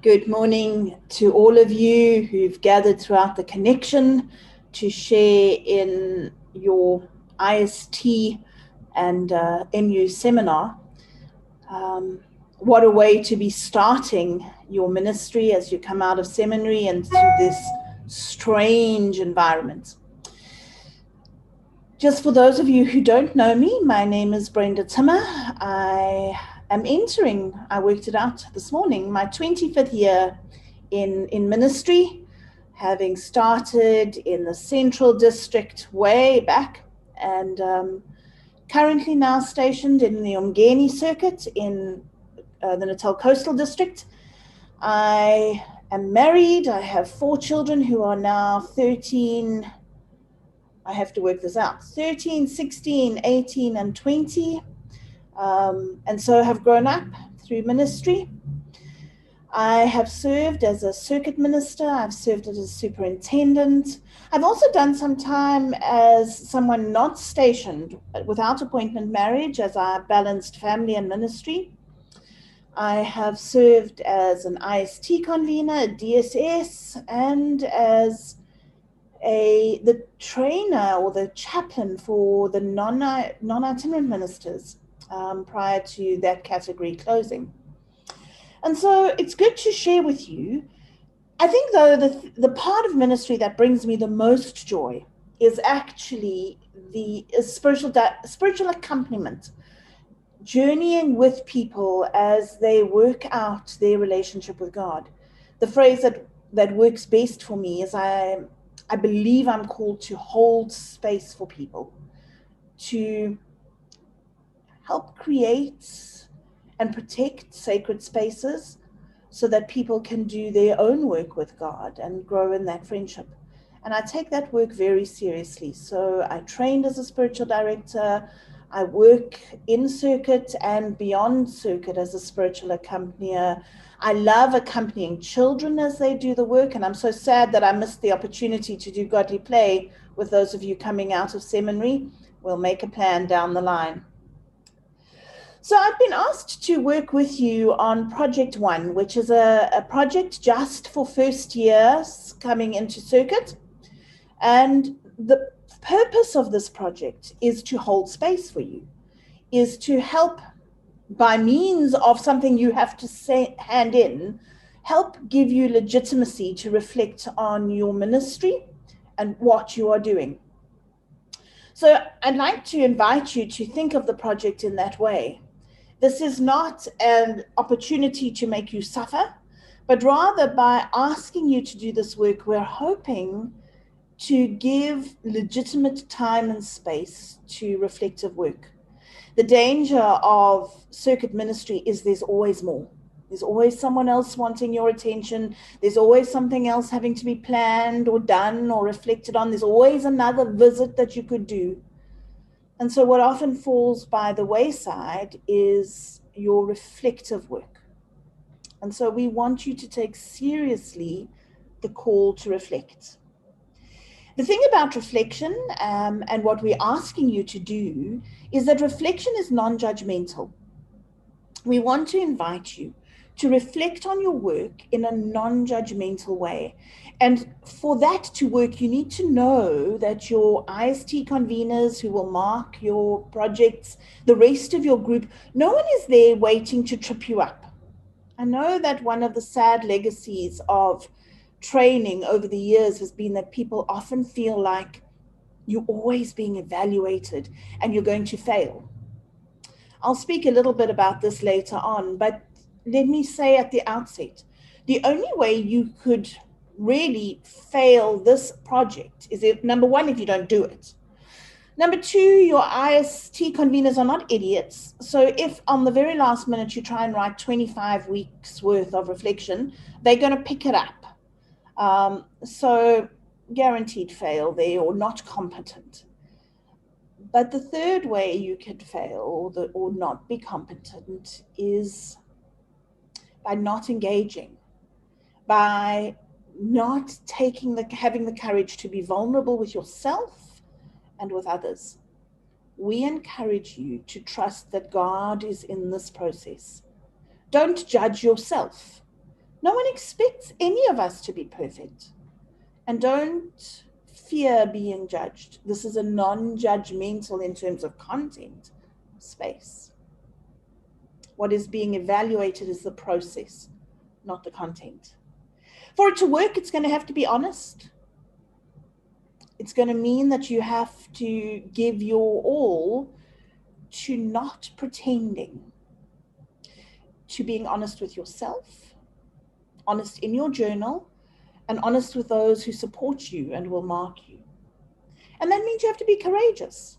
Good morning to all of you who've gathered throughout the connection to share in your IST and MU seminar. What a way to be starting your ministry as you come out of seminary and through this strange environment. Just for those of you who don't know me, my name is Brenda. I worked it out this morning, my 25th year in ministry, having started in the Central District way back, and currently now stationed in the Umgeni circuit in the Natal Coastal District. I am married. I have 4 children who are now 13, I have to work this out, 13, 16, 18, and 20, and so have grown up through ministry. I have served as a circuit minister. I've served as a superintendent. I've also done some time as someone not stationed, without appointment marriage, as I balanced family and ministry. I have served as an IST convener, a DSS, and as the trainer or the chaplain for the non-itinerant ministers prior to that category closing. And so it's good to share with you. I think, though, the part of ministry that brings me the most joy is actually the spiritual accompaniment, journeying with people as they work out their relationship with God. The phrase that works best for me is I believe I'm called to hold space for people, to help create and protect sacred spaces so that people can do their own work with God and grow in that friendship. And I take that work very seriously. So I trained as a spiritual director. I work in circuit and beyond circuit as a spiritual accompanier. I love accompanying children as they do the work, and I'm so sad that I missed the opportunity to do godly play with those of you coming out of seminary. We'll make a plan down the line. So I've been asked to work with you on Project One, which is a project just for first years coming into circuit. And the purpose of this project is to hold space for you, is to help, by means of something you have to hand in, help give you legitimacy to reflect on your ministry and what you are doing. So I'd like to invite you to think of the project in that way. This is not an opportunity to make you suffer, but rather by asking you to do this work, we're hoping to give legitimate time and space to reflective work. The danger of circuit ministry is there's always more. There's always someone else wanting your attention. There's always something else having to be planned or done or reflected on. There's always another visit that you could do. And so what often falls by the wayside is your reflective work. And so we want you to take seriously the call to reflect. The thing about reflection and what we're asking you to do is that reflection is non-judgmental. We want to invite you to reflect on your work in a non-judgmental way. And for that to work, you need to know that your IST conveners who will mark your projects, the rest of your group, no one is there waiting to trip you up. I know that one of the sad legacies of training over the years has been that people often feel like you're always being evaluated and you're going to fail. I'll speak a little bit about this later on, but let me say at the outset, the only way you could really fail this project is if, number one, if you don't do it. Number two, your IST conveners are not idiots. So if on the very last minute you try and write 25 weeks worth of reflection, they're going to pick it up. So guaranteed fail there or not competent. But the third way you could fail or not be competent is by not engaging, by not having the courage to be vulnerable with yourself and with others. We encourage you to trust that God is in this process. Don't judge yourself. No one expects any of us to be perfect. And don't fear being judged. This is a non-judgmental, in terms of content, space. What is being evaluated is the process, not the content. For it to work, it's going to have to be honest. It's going to mean that you have to give your all to not pretending, to being honest with yourself, honest in your journal, and honest with those who support you and will mark you. And that means you have to be courageous.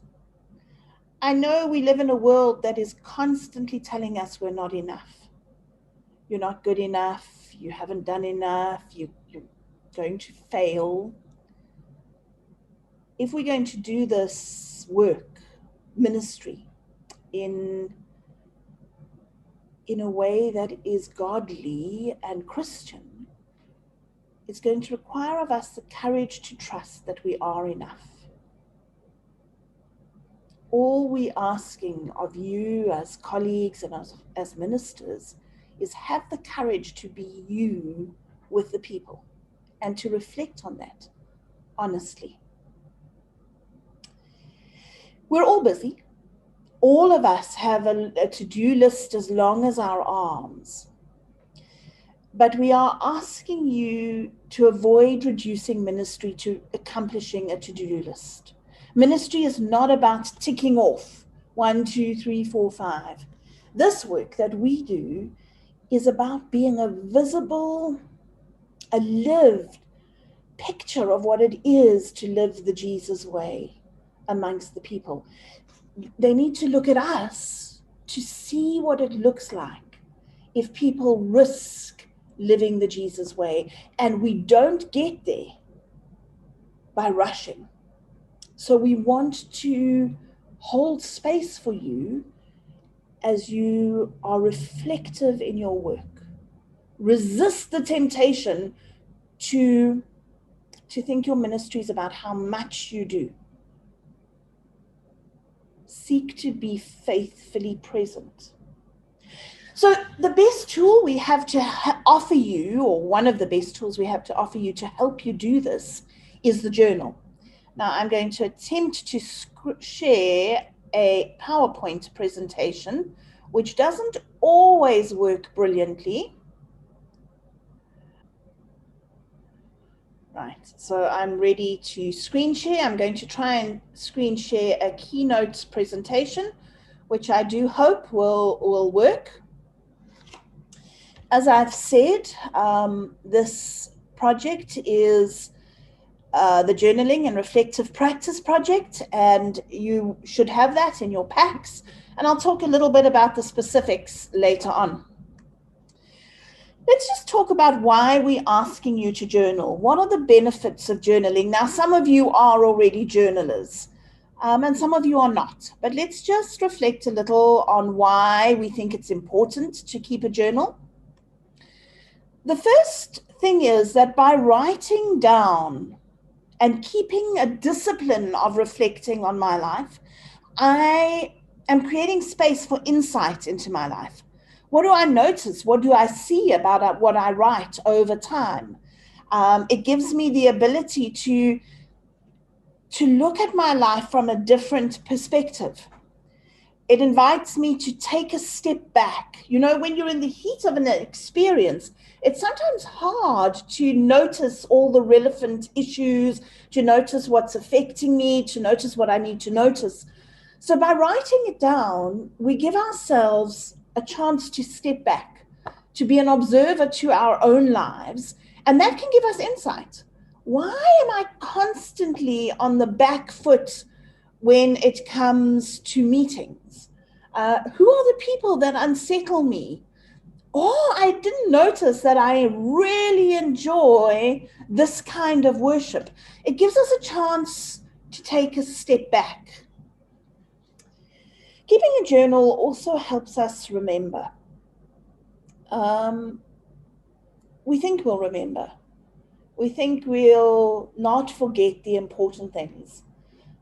I know we live in a world that is constantly telling us we're not enough. You're not good enough. You haven't done enough. You're going to fail. If we're going to do this work, ministry, in a way that is godly and Christian, it's going to require of us the courage to trust that we are enough. All we're asking of you as colleagues and as ministers is have the courage to be you with the people and to reflect on that honestly. We're all busy. All of us have a to-do list as long as our arms. But we are asking you to avoid reducing ministry to accomplishing a to-do list. Ministry is not about ticking off 1, 2, 3, 4, 5. This work that we do is about being a visible, a lived picture of what it is to live the Jesus way amongst the people. They need to look at us to see what it looks like if people risk living the Jesus way, and we don't get there by rushing. So we want to hold space for you as you are reflective in your work. Resist the temptation to think your ministry is about how much you do. Seek to be faithfully present. So the best tool we have to offer you, or one of the best tools we have to offer you to help you do this, is the journal. Now I'm going to attempt to share a PowerPoint presentation, which doesn't always work brilliantly. Right, so I'm ready to screen share. I'm going to try and screen share a keynote presentation, which I do hope will work. As I've said, this project is the Journaling and Reflective Practice Project, and you should have that in your packs. And I'll talk a little bit about the specifics later on. Let's just talk about why we're asking you to journal. What are the benefits of journaling? Now, some of you are already journalers, and some of you are not. But let's just reflect a little on why we think it's important to keep a journal. The first thing is that by writing down and keeping a discipline of reflecting on my life, I am creating space for insight into my life. What do I notice? What do I see about what I write over time? It gives me the ability to look at my life from a different perspective. It invites me to take a step back. You know, when you're in the heat of an experience, it's sometimes hard to notice all the relevant issues, to notice what's affecting me, to notice what I need to notice. So by writing it down, we give ourselves a chance to step back, to be an observer to our own lives, and that can give us insight. Why am I constantly on the back foot when it comes to meetings? Who are the people that unsettle me? Oh, I didn't notice that I really enjoy this kind of worship. It gives us a chance to take a step back. Keeping a journal also helps us remember. We think we'll remember. We think we'll not forget the important things.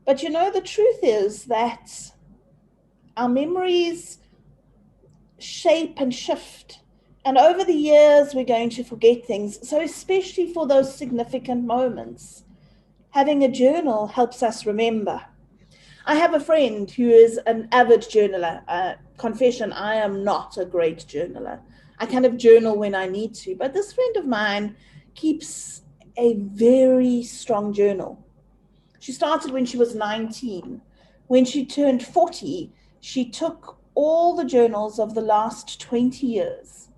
But you know, the truth is that our memories shape and shift And over the years, we're going to forget things. So especially for those significant moments, having a journal helps us remember. I have a friend who is an avid journaler. Confession, I am not a great journaler. I kind of journal when I need to, but this friend of mine keeps a very strong journal. She started when she was 19. When she turned 40, she took all the journals of the last 20 years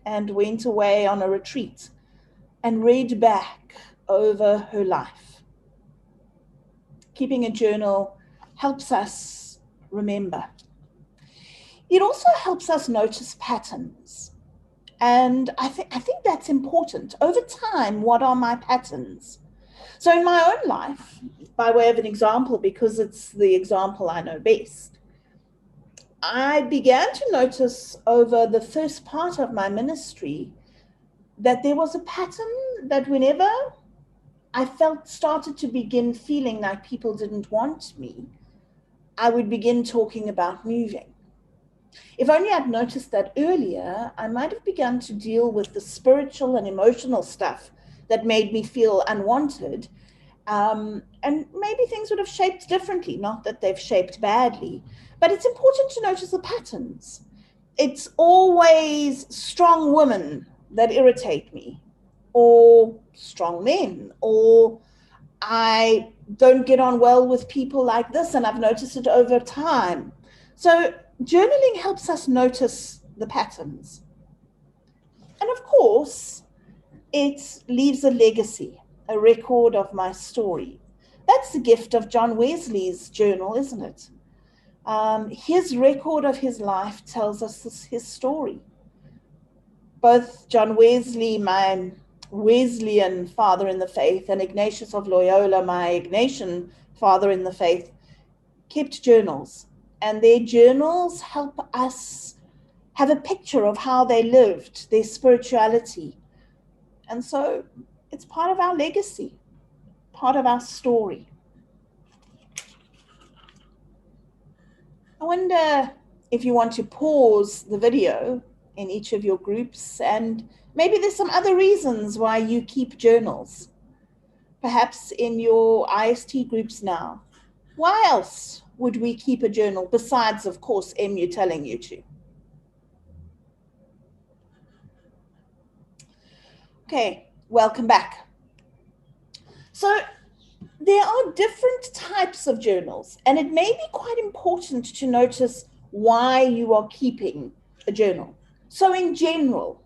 and went away on a retreat and read back over her life. Keeping a journal helps us remember. It also helps us notice patterns. And I think that's important. Over time, what are my patterns? So in my own life, by way of an example, because it's the example I know best, I began to notice over the first part of my ministry that there was a pattern that whenever I started to begin feeling like people didn't want me, I would begin talking about moving. If only I'd noticed that earlier, I might have begun to deal with the spiritual and emotional stuff that made me feel unwanted. And maybe things would have shaped differently, not that they've shaped badly, but it's important to notice the patterns. It's always strong women that irritate me, or strong men, or I don't get on well with people like this, and I've noticed it over time. So journaling helps us notice the patterns. And of course, it leaves a legacy, a record of my story. That's the gift of John Wesley's journal, isn't it? His record of his life tells us his story. Both John Wesley, my Wesleyan father in the faith, and Ignatius of Loyola, my Ignatian father in the faith, kept journals. And their journals help us have a picture of how they lived, their spirituality. And so it's part of our legacy, part of our story. I wonder if you want to pause the video in each of your groups, and maybe there's some other reasons why you keep journals. Perhaps in your IST groups now. Why else would we keep a journal besides, of course, MU telling you to? Okay, welcome back. So there are different types of journals, and it may be quite important to notice why you are keeping a journal. So in general,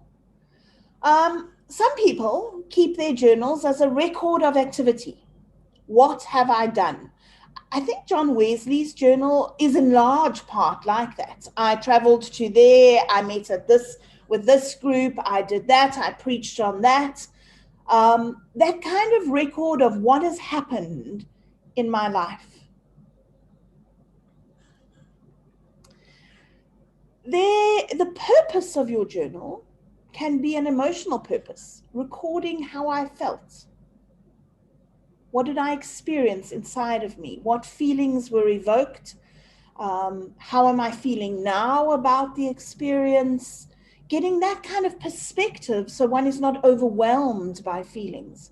some people keep their journals as a record of activity. What have I done? I think John Wesley's journal is in large part like that. I traveled to there, I met with this group, I did that, I preached on that. That kind of record of what has happened in my life. The purpose of your journal can be an emotional purpose, recording how I felt. What did I experience inside of me? What feelings were evoked? How am I feeling now about the experience? Getting that kind of perspective so one is not overwhelmed by feelings.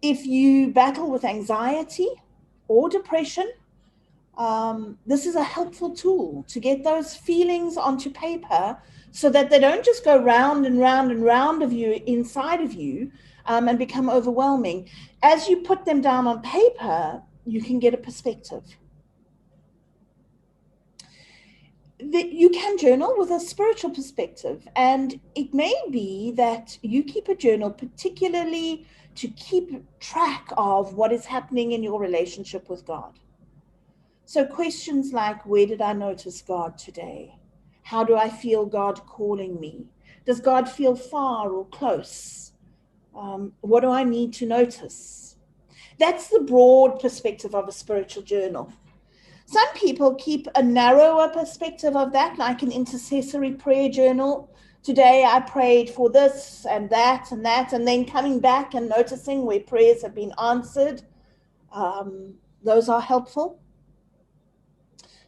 If you battle with anxiety or depression, this is a helpful tool to get those feelings onto paper so that they don't just go round and round and round of you, inside of you, and become overwhelming. As you put them down on paper, you can get a perspective. You can journal with a spiritual perspective, and it may be that you keep a journal particularly to keep track of what is happening in your relationship with God. So questions like, where did I notice God today? How do I feel God calling me? Does God feel far or close? What do I need to notice? That's the broad perspective of a spiritual journal. Some people keep a narrower perspective of that, like an intercessory prayer journal. Today I prayed for this and that, and then coming back and noticing where prayers have been answered. Those are helpful.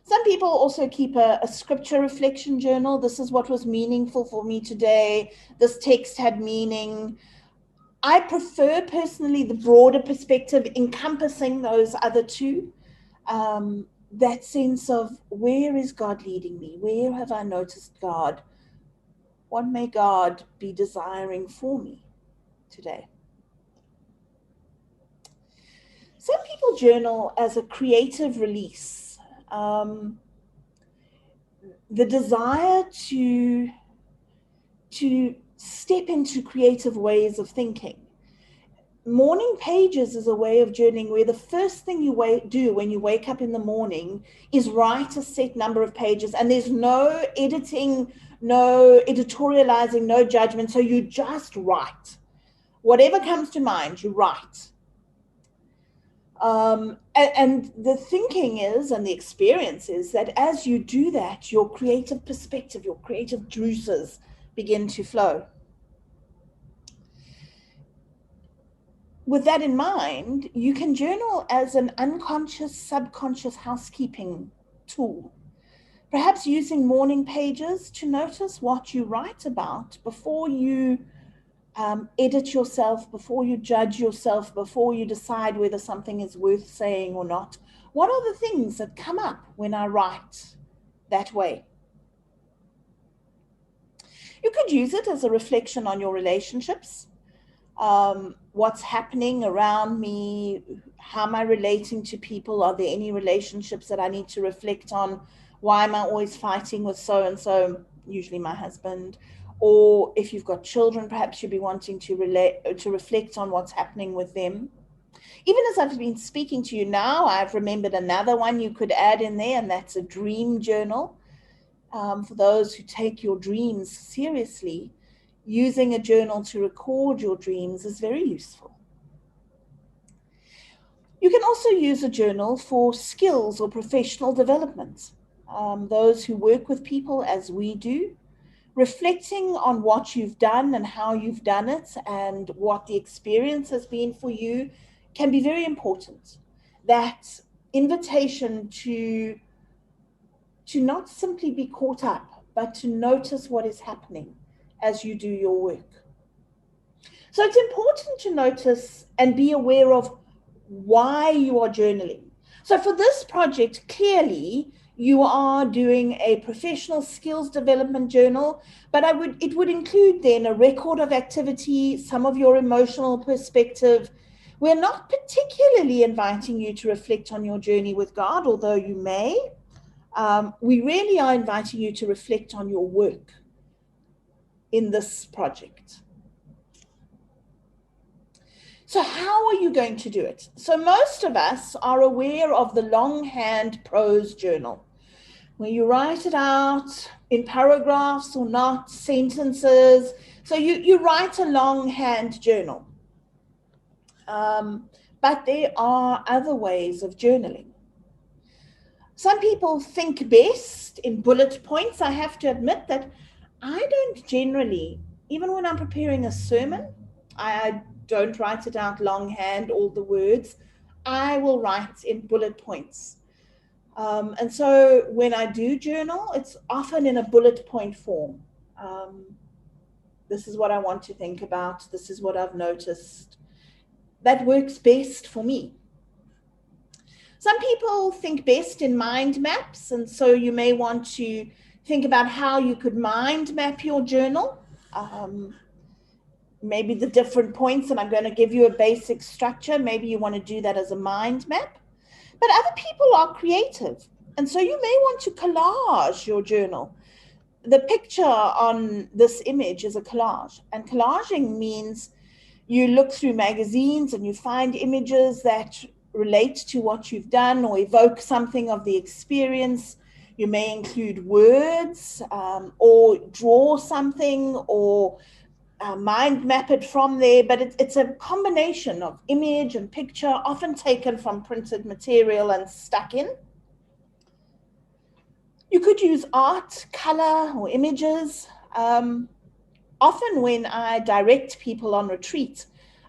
Some people also keep a scripture reflection journal. This is what was meaningful for me today. This text had meaning. I prefer personally the broader perspective encompassing those other two. That sense of, where is God leading me? Where have I noticed God? What may God be desiring for me today? Some people journal as a creative release. The desire to step into creative ways of thinking. Morning pages is a way of journaling where the first thing you do when you wake up in the morning is write a set number of pages, and there's no editing, no editorializing, no judgment. So you just write. Whatever comes to mind, you write. And the thinking is, and the experience is, that as you do that, your creative perspective, your creative juices begin to flow. With that in mind, you can journal as an unconscious, subconscious housekeeping tool. Perhaps using morning pages to notice what you write about before you edit yourself, before you judge yourself, before you decide whether something is worth saying or not. What are the things that come up when I write that way? You could use it as a reflection on your relationships. What's happening around me? How am I relating to people? Are there any relationships that I need to reflect on? Why am I always fighting with so-and-so, usually my husband? Or if you've got children, perhaps you'll be wanting to reflect on what's happening with them. Even as I've been speaking to you now, I've remembered another one you could add in there, and that's a dream journal. For those who take your dreams seriously, using a journal to record your dreams is very useful. You can also use a journal for skills or professional development. Those who work with people, as we do, reflecting on what you've done and how you've done it and what the experience has been for you can be very important. That invitation to not simply be caught up, but to notice what is happening as you do your work. So it's important to notice and be aware of why you are journaling. So for this project, clearly you are doing a professional skills development journal, but it would include then a record of activity, some of your emotional perspective. We're not particularly inviting you to reflect on your journey with God, although you may. We really are inviting you to reflect on your work in this project. So how are you going to do it? So most of us are aware of the longhand prose journal, where you write it out in paragraphs or not, sentences. So you write a longhand journal. But there are other ways of journaling. Some people think best in bullet points. I have to admit that I don't generally, even when I'm preparing a sermon, I don't write it out longhand, all the words. I will write in bullet points. And so when I do journal, it's often in a bullet point form. This is what I want to think about. This is what I've noticed. That works best for me. Some people think best in mind maps, and so you may want to think about how you could mind map your journal. Maybe the different points, and I'm going to give you a basic structure. Maybe you want to do that as a mind map. But other people are creative, and so you may want to collage your journal. The picture on this image is a collage, and collaging means you look through magazines and you find images that relate to what you've done or evoke something of the experience. You may include words or draw something or mind map it from there, but it's a combination of image and picture, often taken from printed material and stuck in. You could use art, color, or images. Often when I direct people on retreat,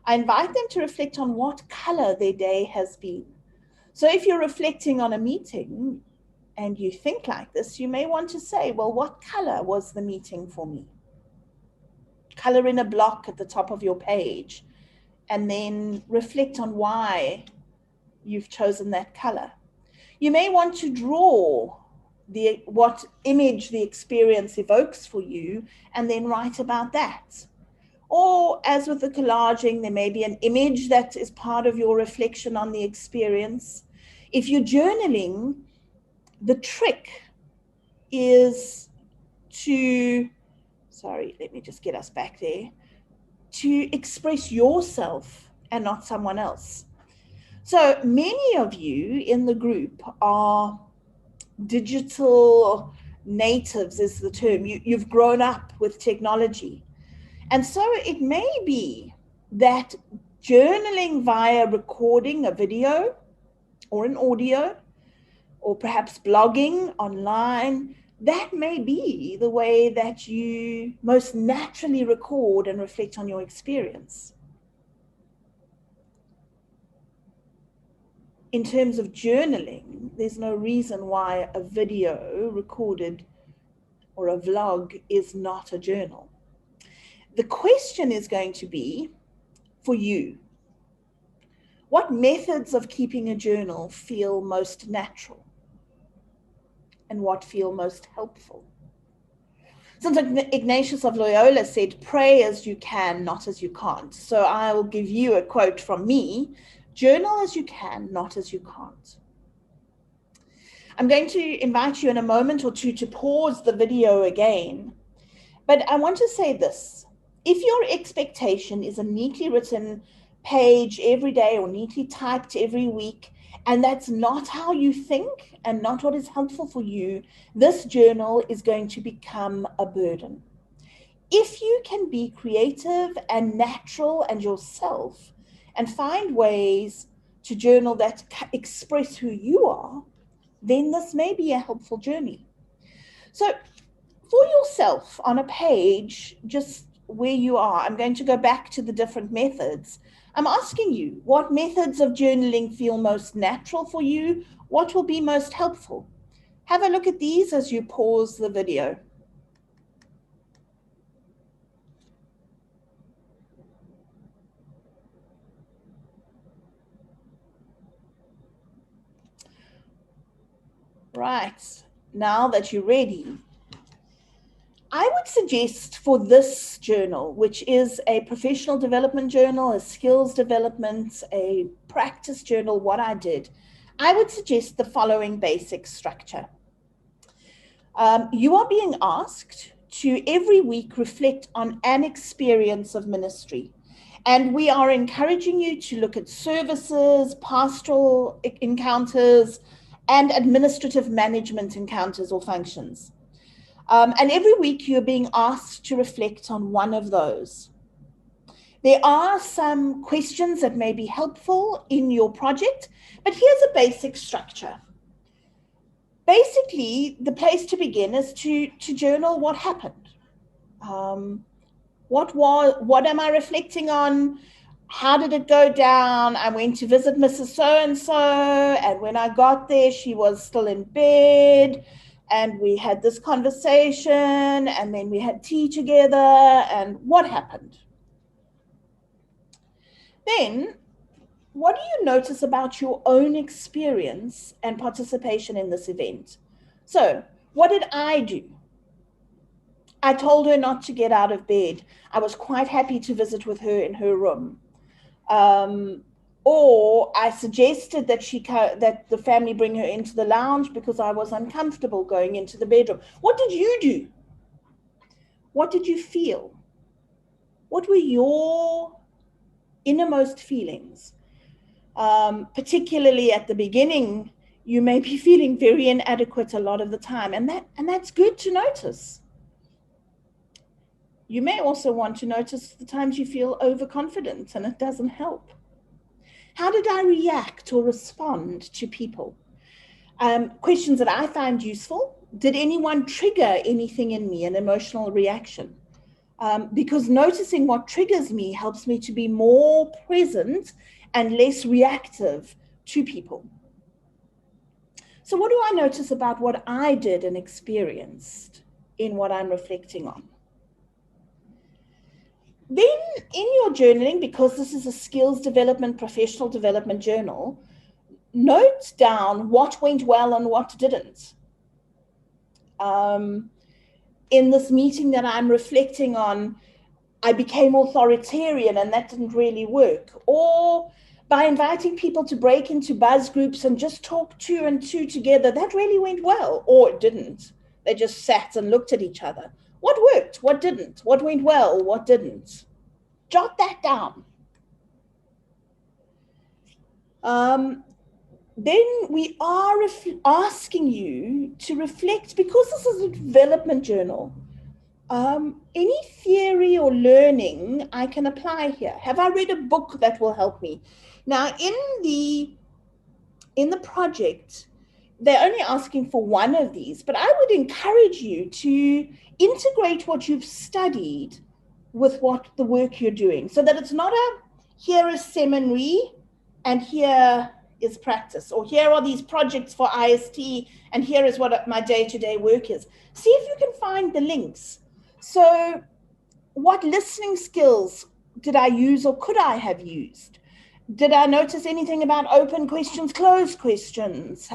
I invite them to reflect on what color their day has been. So if you're reflecting on a meeting and you think like this, you may want to say, well, what color was the meeting for me? Color in a block at the top of your page, and then reflect on why you've chosen that color. You may want to draw what image the experience evokes for you, and then write about that. Or as with the collaging, there may be an image that is part of your reflection on the experience. If you're journaling, the trick is to, sorry, let me just get us back there, to express yourself and not someone else. So many of you in the group are digital natives, is the term. You've grown up with technology. And so it may be that journaling via recording a video or an audio, or perhaps blogging online, that may be the way that you most naturally record and reflect on your experience. In terms of journaling, there's no reason why a video recorded or a vlog is not a journal. The question is going to be for you, what methods of keeping a journal feel most natural and what feel most helpful? St. Ignatius of Loyola said, pray as you can, not as you can't. So I will give you a quote from me, journal as you can, not as you can't. I'm going to invite you in a moment or two to pause the video again, but I want to say this. If your expectation is a neatly written page every day or neatly typed every week, and that's not how you think and not what is helpful for you, this journal is going to become a burden. If you can be creative and natural and yourself and find ways to journal that express who you are, then this may be a helpful journey. So for yourself on a page, just where you are, I'm going to go back to the different methods. I'm asking you, what methods of journaling feel most natural for you? What will be most helpful? Have a look at these as you pause the video. Right, now that you're ready, I would suggest for this journal, which is a professional development journal, a skills development, a practice journal, what I did, I would suggest the following basic structure. You are being asked to every week reflect on an experience of ministry. And we are encouraging you to look at services, pastoral encounters, and administrative management encounters or functions. And every week you're being asked to reflect on one of those. There are some questions that may be helpful in your project, but here's a basic structure. Basically, the place to begin is to journal what happened. What am I reflecting on? How did it go down? I went to visit Mrs. So-and-so, and when I got there, she was still in bed, and we had this conversation, and then we had tea together, and what happened? Then, what do you notice about your own experience and participation in this event? So, what did I do? I told her not to get out of bed. I was quite happy to visit with her in her room. Or I suggested that the family bring her into the lounge because I was uncomfortable going into the bedroom. What did you do? What did you feel? What were your innermost feelings? Particularly at the beginning, you may be feeling very inadequate a lot of the time, and that's good to notice. You may also want to notice the times you feel overconfident and it doesn't help. How did I react or respond to people? Questions that I find useful. Did anyone trigger anything in me, an emotional reaction? Because noticing what triggers me helps me to be more present and less reactive to people. So what do I notice about what I did and experienced in what I'm reflecting on? Then in your journaling, because this is a skills development, professional development journal, note down what went well and what didn't. In this meeting that I'm reflecting on, I became authoritarian and that didn't really work. Or by inviting people to break into buzz groups and just talk two and two together, that really went well. Or it didn't. They just sat and looked at each other. What worked? What didn't? What went well? What didn't? Jot that down. Then we are asking you to reflect, because this is a development journal, any theory or learning I can apply here. Have I read a book that will help me? Now, in the project, they're only asking for one of these, but I would encourage you to integrate what you've studied with what the work you're doing, so that it's not here is seminary and here is practice, or here are these projects for IST and here is what my day-to-day work is. See if you can find the links. So what listening skills did I use or could I have used? Did I notice anything about open questions, closed questions?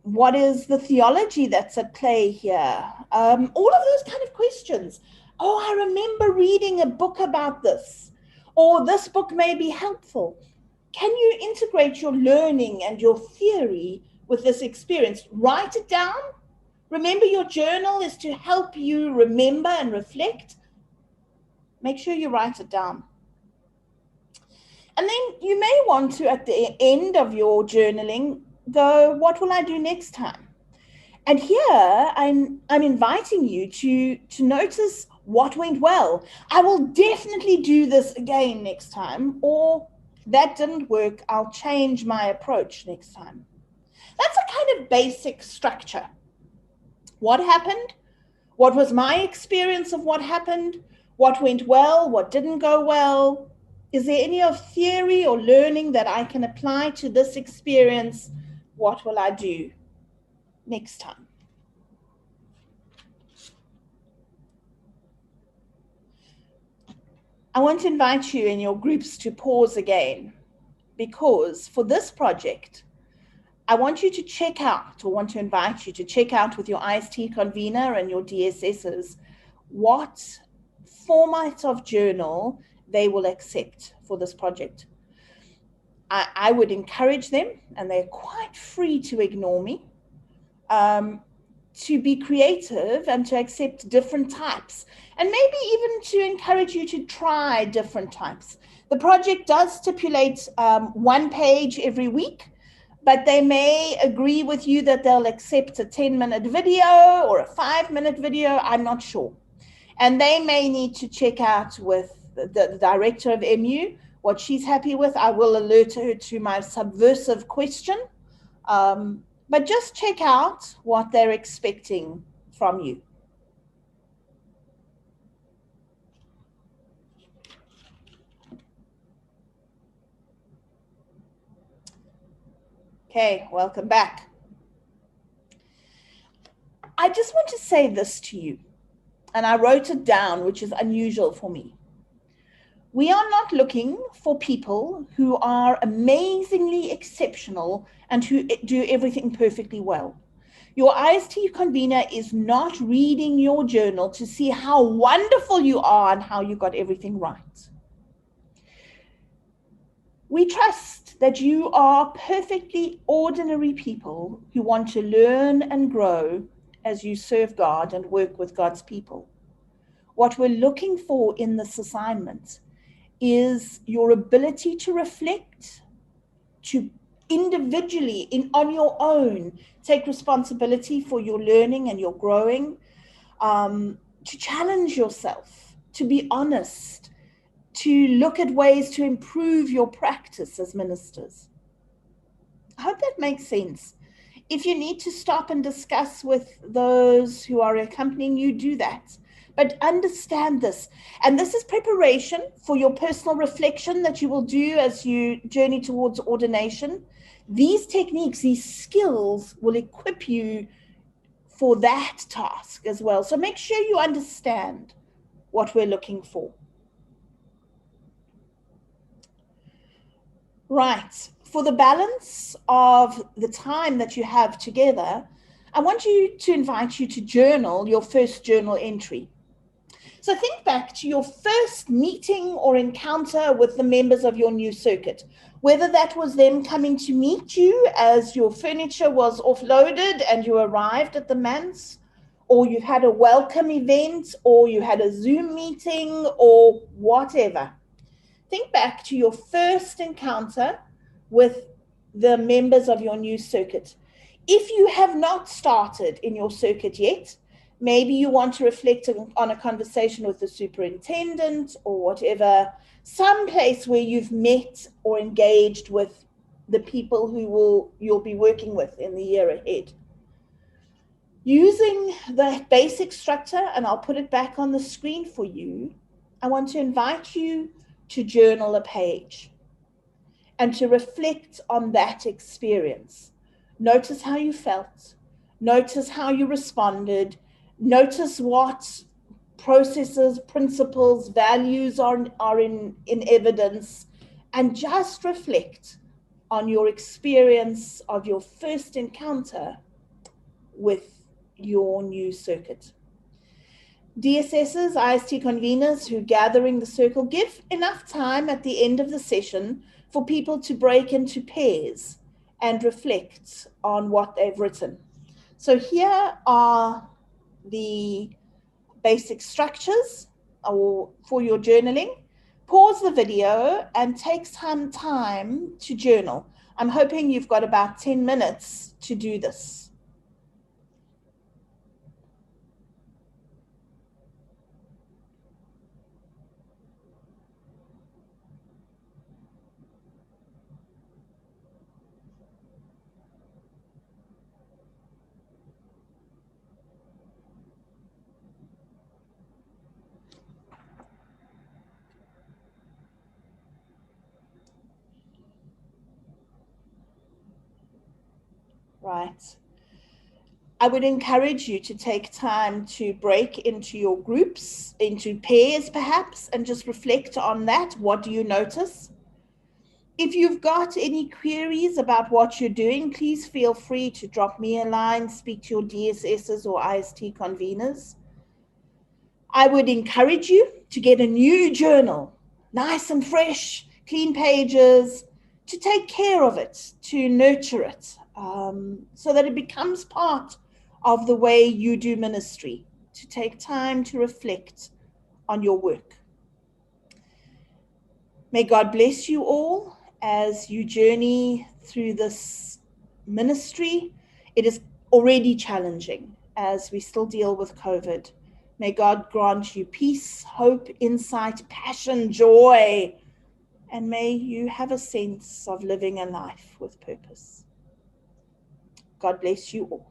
What is the theology that's at play here? All of those kind of questions. Oh, I remember reading a book about this, or this book may be helpful. Can you integrate your learning and your theory with this experience? Write it down. Remember, your journal is to help you remember and reflect. Make sure you write it down. And then you may want to, at the end of your journaling, go, what will I do next time? And here I'm inviting you to notice what went well. I will definitely do this again next time, or that didn't work, I'll change my approach next time. That's a kind of basic structure. What happened? What was my experience of what happened? What went well? What didn't go well? Is there any of theory or learning that I can apply to this experience? What will I do next time? I want to invite you in your groups to pause again, because for this project, I want you to check out, or want to invite you to check out with your IST convener and your DSSs, what format of journal they will accept for this project. I would encourage them, and they're quite free to ignore me, to be creative and to accept different types, and maybe even to encourage you to try different types. The project does stipulate 1 page every week, but they may agree with you that they'll accept a 10-minute video or a 5-minute video, I'm not sure. And they may need to check out with the director of MU what she's happy with. I will alert her to my subversive question, but just check out what they're expecting from you. Okay, welcome back. I just want to say this to you, and I wrote it down, which is unusual for me. We are not looking for people who are amazingly exceptional and who do everything perfectly well. Your IST convener is not reading your journal to see how wonderful you are and how you got everything right. We trust that you are perfectly ordinary people who want to learn and grow as you serve God and work with God's people. What we're looking for in this assignment is your ability to reflect, to individually, on your own, take responsibility for your learning and your growing, to challenge yourself, to be honest, to look at ways to improve your practice as ministers. I hope that makes sense. If you need to stop and discuss with those who are accompanying you, do that. But understand this, and this is preparation for your personal reflection that you will do as you journey towards ordination. These techniques, these skills will equip you for that task as well. So make sure you understand what we're looking for. Right. For the balance of the time that you have together, I want to invite you to journal your first journal entry. So think back to your first meeting or encounter with the members of your new circuit, whether that was them coming to meet you as your furniture was offloaded and you arrived at the manse, or you had a welcome event, or you had a Zoom meeting, or whatever. Think back to your first encounter with the members of your new circuit. If you have not started in your circuit yet, maybe you want to reflect on a conversation with the superintendent or whatever, some place where you've met or engaged with the people who you'll be working with in the year ahead. Using the basic structure, and I'll put it back on the screen for you, I want to invite you to journal a page and to reflect on that experience. Notice how you felt. Notice how you responded. Notice what processes, principles, values are in evidence, and just reflect on your experience of your first encounter with your new circuit. DSSs, IST conveners who gathering the circle, give enough time at the end of the session for people to break into pairs and reflect on what they've written. So here are the basic structures for your journaling. Pause the video and take some time to journal. I'm hoping you've got about 10 minutes to do this. Right. I would encourage you to take time to break into your groups, into pairs perhaps, and just reflect on that. What do you notice? If you've got any queries about what you're doing, please feel free to drop me a line, speak to your DSSs or IST conveners. I would encourage you to get a new journal, nice and fresh, clean pages, to take care of it, to nurture it, so that it becomes part of the way you do ministry, to take time to reflect on your work. May God bless you all as you journey through this ministry. It is already challenging as we still deal with COVID. May God grant you peace, hope, insight, passion, joy, and may you have a sense of living a life with purpose. God bless you all.